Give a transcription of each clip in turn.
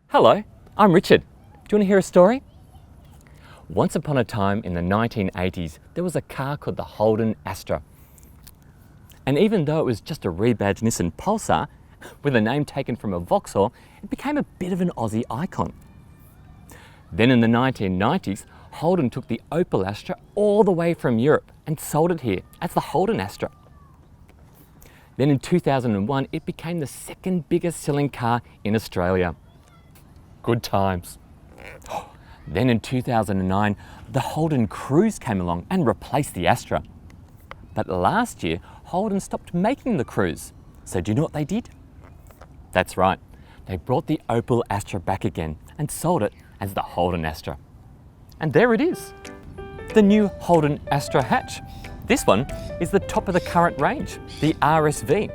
Hello, I'm Richard. Do you want to hear a story? Once upon a time in the 1980s, there was a car called the Holden Astra. And even though it was just a rebadged Nissan Pulsar, with a name taken from a Vauxhall, it became a bit of an Aussie icon. Then in the 1990s, Holden took the Opel Astra all the way from Europe and sold it here as the Holden Astra. Then in 2001, it became the second biggest selling car in Australia. Good times. Then in 2009, the Holden Cruise came along and replaced the Astra. But last year, Holden stopped making the Cruise. So do you know what they did? That's right, they brought the Opel Astra back again and sold it as the Holden Astra. And there it is, the new Holden Astra hatch. This one is the top of the current range, the RS-V.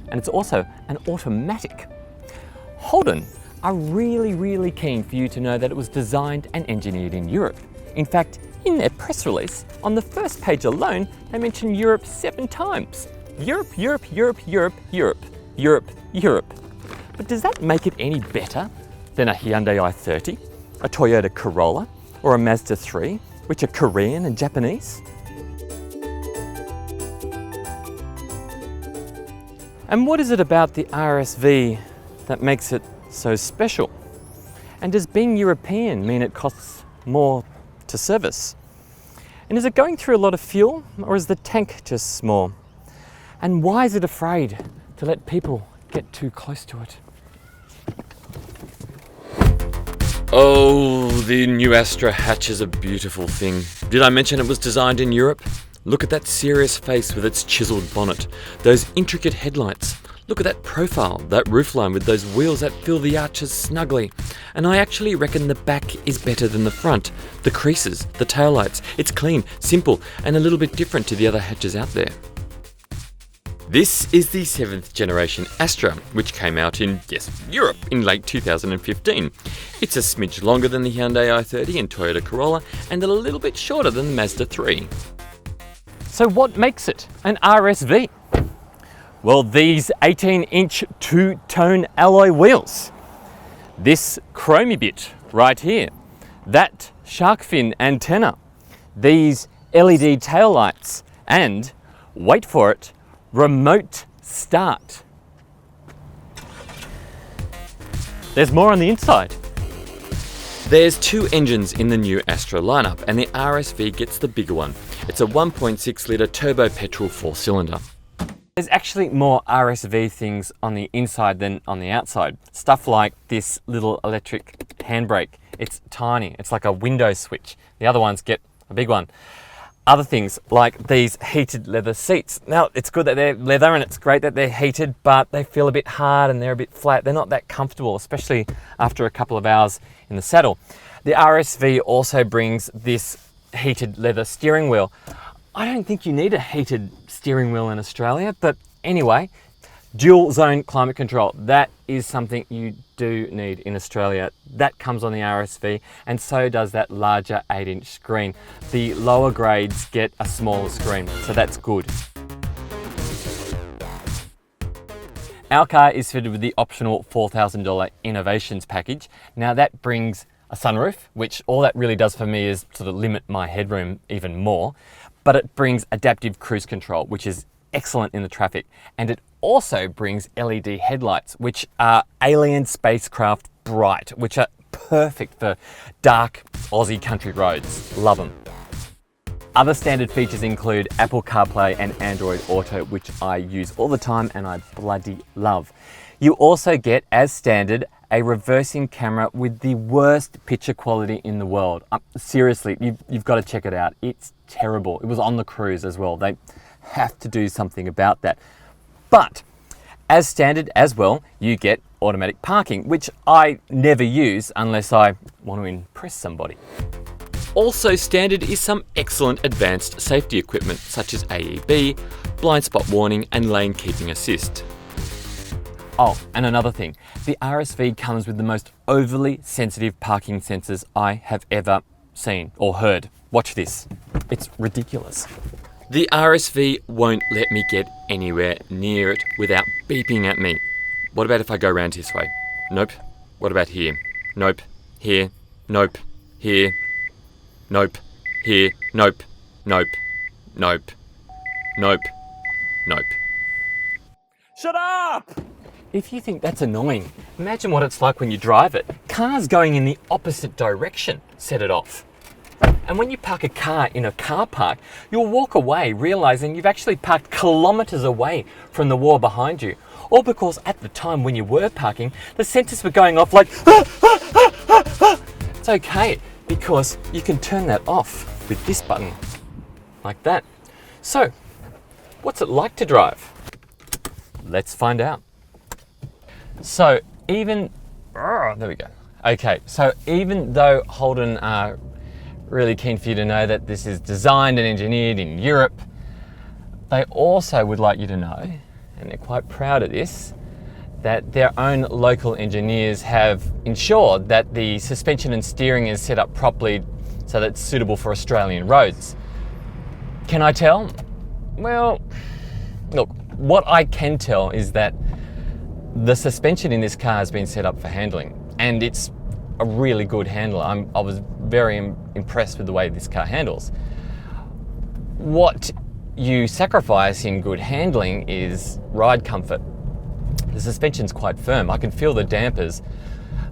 And it's also an automatic. Holden are really keen for you to know that it was designed and engineered in Europe. In fact, in their press release, on the first page alone, they mention Europe 7 times. Europe, Europe, Europe, Europe, Europe, Europe, Europe. But does that make it any better than a Hyundai i30, a Toyota Corolla, or a Mazda 3, which are Korean and Japanese? And what is it about the RS-V that makes it so special? And does being European mean it costs more to service? And is it going through a lot of fuel, or is the tank just small? And why is it afraid to let people get too close to it? Oh, the new Astra hatch is a beautiful thing. Did I mention it was designed in Europe? Look at that serious face with its chiseled bonnet, those intricate headlights. Look at that profile, that roofline with those wheels that fill the arches snugly. And I actually reckon the back is better than the front. The creases, the taillights, it's clean, simple, and a little bit different to the other hatches out there. This is the 7th generation Astra, which came out in, yes, Europe in late 2015. It's a smidge longer than the Hyundai i30 and Toyota Corolla, and a little bit shorter than the Mazda 3. So what makes it an RS-V? Well, these 18-inch two-tone alloy wheels, this chromey bit right here, that shark fin antenna, these LED taillights, and, wait for it, remote start. There's more on the inside. There's 2 engines in the new Astra lineup, and the RS-V gets the bigger one. It's a 1.6 litre turbo petrol 4-cylinder. There's actually more RS-V things on the inside than on the outside. Stuff like this little electric handbrake. It's tiny, it's like a window switch. The other ones get a big one. Other things like these heated leather seats. Now, it's good that they're leather and it's great that they're heated, but they feel a bit hard and they're a bit flat. They're not that comfortable, especially after a couple of hours in the saddle. The RS-V also brings this heated leather steering wheel. I don't think you need a heated steering wheel in Australia, but anyway, dual zone climate control. That is something you do need in Australia. That comes on the RS-V, and so does that larger 8-inch screen. The lower grades get a smaller screen, so that's good. Our car is fitted with the optional $4,000 Innovations package. Now that brings a sunroof, which all that really does for me is sort of limit my headroom even more. But it brings adaptive cruise control, which is excellent in the traffic. And it also brings LED headlights, which are alien spacecraft bright, which are perfect for dark Aussie country roads. Love them. Other standard features include Apple CarPlay and Android Auto, which I use all the time and I bloody love. You also get, as standard, a reversing camera with the worst picture quality in the world. Seriously, you've got to check it out. It's terrible. It was on the Cruise as well. They have to do something about that. But as standard as well, you get automatic parking, which I never use unless I want to impress somebody. Also standard is some excellent advanced safety equipment such as AEB, blind spot warning and lane keeping assist. Oh, and another thing, the RS-V comes with the most overly sensitive parking sensors I have ever seen or heard. Watch this. It's ridiculous. The RS-V won't let me get anywhere near it without beeping at me. What about if I go around this way? Nope. What about here? Nope. Here. Nope. Here. Nope. Here. Nope. Nope. Nope. Nope. Nope. Shut up! If you think that's annoying, imagine what it's like when you drive it. Cars going in the opposite direction set it off. And when you park a car in a car park, you'll walk away realizing you've actually parked kilometers away from the wall behind you. All because at the time when you were parking, the sensors were going off like, It's okay, because you can turn that off with this button, like that. So, what's it like to drive? Let's find out. So even, there we go. Okay, so even though Holden are really keen for you to know that this is designed and engineered in Europe, they also would like you to know, and they're quite proud of this, that their own local engineers have ensured that the suspension and steering is set up properly so that it's suitable for Australian roads. Can I tell? Well, look, what I can tell is that the suspension in this car has been set up for handling, and it's a really good handler. I was very impressed with the way this car handles. What you sacrifice in good handling is ride comfort. The suspension's quite firm. I can feel the dampers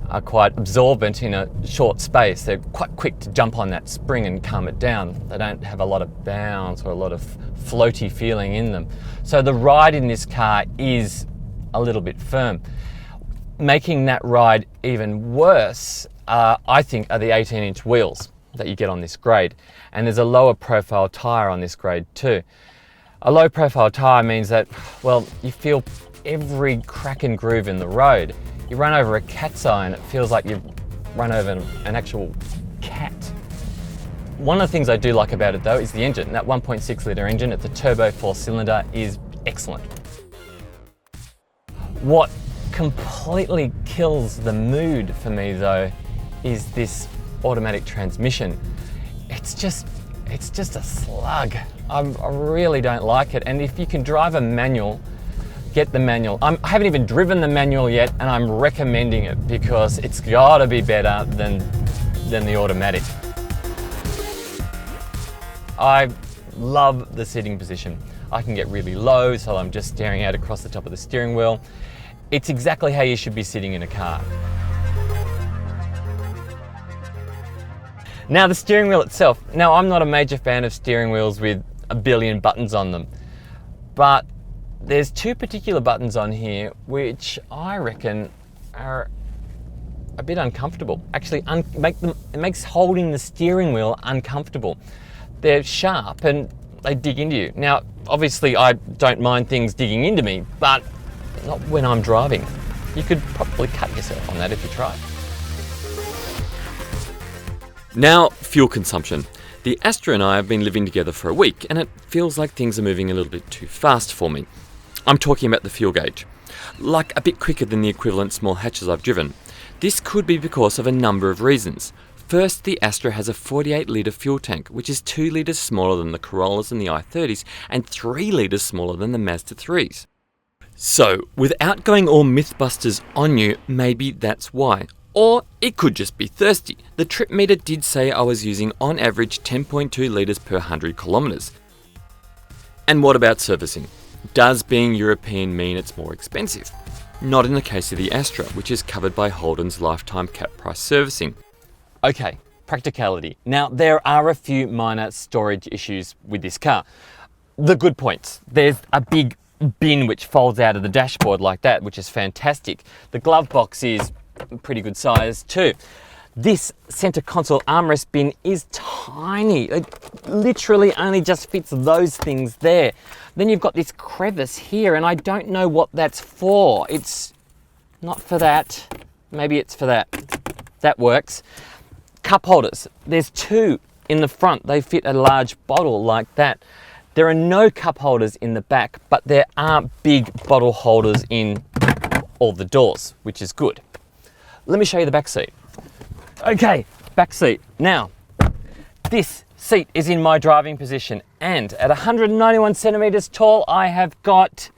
are quite absorbent in a short space. They're quite quick to jump on that spring and calm it down. They don't have a lot of bounce or a lot of floaty feeling in them. So the ride in this car is a little bit firm. Making that ride even worse, I think, are the 18-inch wheels that you get on this grade. And there's a lower profile tyre on this grade too. A low profile tyre means that, well, you feel every crack and groove in the road. You run over a cat's eye and it feels like you've run over an actual cat. One of the things I do like about it though is the engine. That 1.6 litre engine, it's a turbo 4-cylinder, is excellent. What completely kills the mood for me though is this automatic transmission. It's just a slug. I really don't like it. And if you can drive a manual, get the manual. I haven't even driven the manual yet, and I'm recommending it because it's got to be better than the automatic. I love the sitting position. I can get really low, so I'm just staring out across the top of the steering wheel. It's exactly how you should be sitting in a car. Now the steering wheel itself. Now I'm not a major fan of steering wheels with a billion buttons on them, but there's two particular buttons on here which I reckon are a bit uncomfortable. Actually, it makes holding the steering wheel uncomfortable. They're sharp and they dig into you. Now, obviously I don't mind things digging into me, but not when I'm driving. You could probably cut yourself on that if you tried. Now, fuel consumption. The Astra and I have been living together for a week, and it feels like things are moving a little bit too fast for me. I'm talking about the fuel gauge. Like a bit quicker than the equivalent small hatches I've driven. This could be because of a number of reasons. First, the Astra has a 48 litre fuel tank, which is 2 litres smaller than the Corollas and the i30s, and 3 litres smaller than the Mazda 3s. So, without going all Mythbusters on you, maybe that's why. Or it could just be thirsty. The trip meter did say I was using on average 10.2 litres per 100 kilometres. And what about servicing? Does being European mean it's more expensive? Not in the case of the Astra, which is covered by Holden's lifetime cap price servicing. Okay, practicality. Now there are a few minor storage issues with this car. The good points. There's a big bin which folds out of the dashboard like that, which is fantastic. The glove box is pretty good size too. This center console armrest bin is tiny. It literally only just fits those things there. Then you've got this crevice here, and I don't know what that's for. It's not for that. Maybe it's for that. That works. Cup holders. There's 2 in the front. They fit a large bottle like that. There are no cup holders in the back, but there are big bottle holders in all the doors, which is good. Let me show you the back seat. Okay, back seat. Now, this seat is in my driving position, and at 191 centimeters tall, I have got,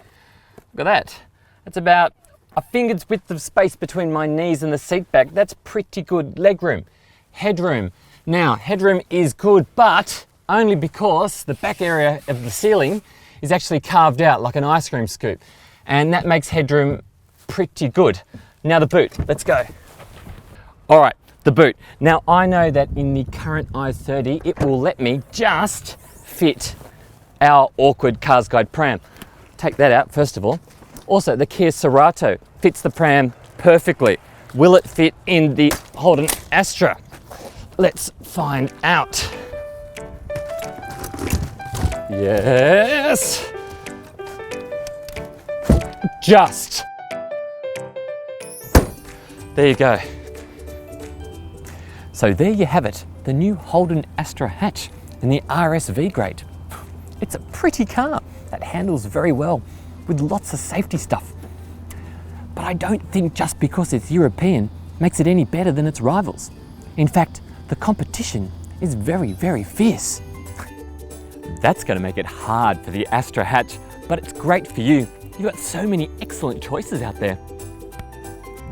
look at that. That's about a finger's width of space between my knees and the seat back. That's pretty good legroom. Headroom. Now, headroom is good, but only because the back area of the ceiling is actually carved out like an ice cream scoop. And that makes headroom pretty good. Now the boot, let's go. All right, the boot. Now I know that in the current i30, it will let me just fit our awkward CarsGuide pram. Take that out first of all. Also, the Kia Cerato fits the pram perfectly. Will it fit in the Holden Astra? Let's find out. Yes! Just. There you go. So there you have it, the new Holden Astra hatch in the RS-V grade. It's a pretty car that handles very well with lots of safety stuff. But I don't think just because it's European makes it any better than its rivals. In fact, the competition is very, very fierce. That's going to make it hard for the Astra hatch, but it's great for you. You've got so many excellent choices out there.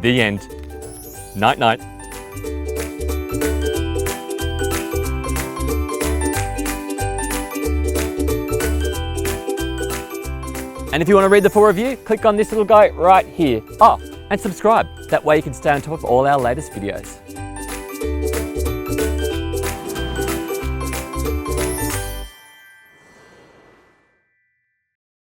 The end. Night night. And if you want to read the full review, click on this little guy right here. Oh, and subscribe. That way you can stay on top of all our latest videos.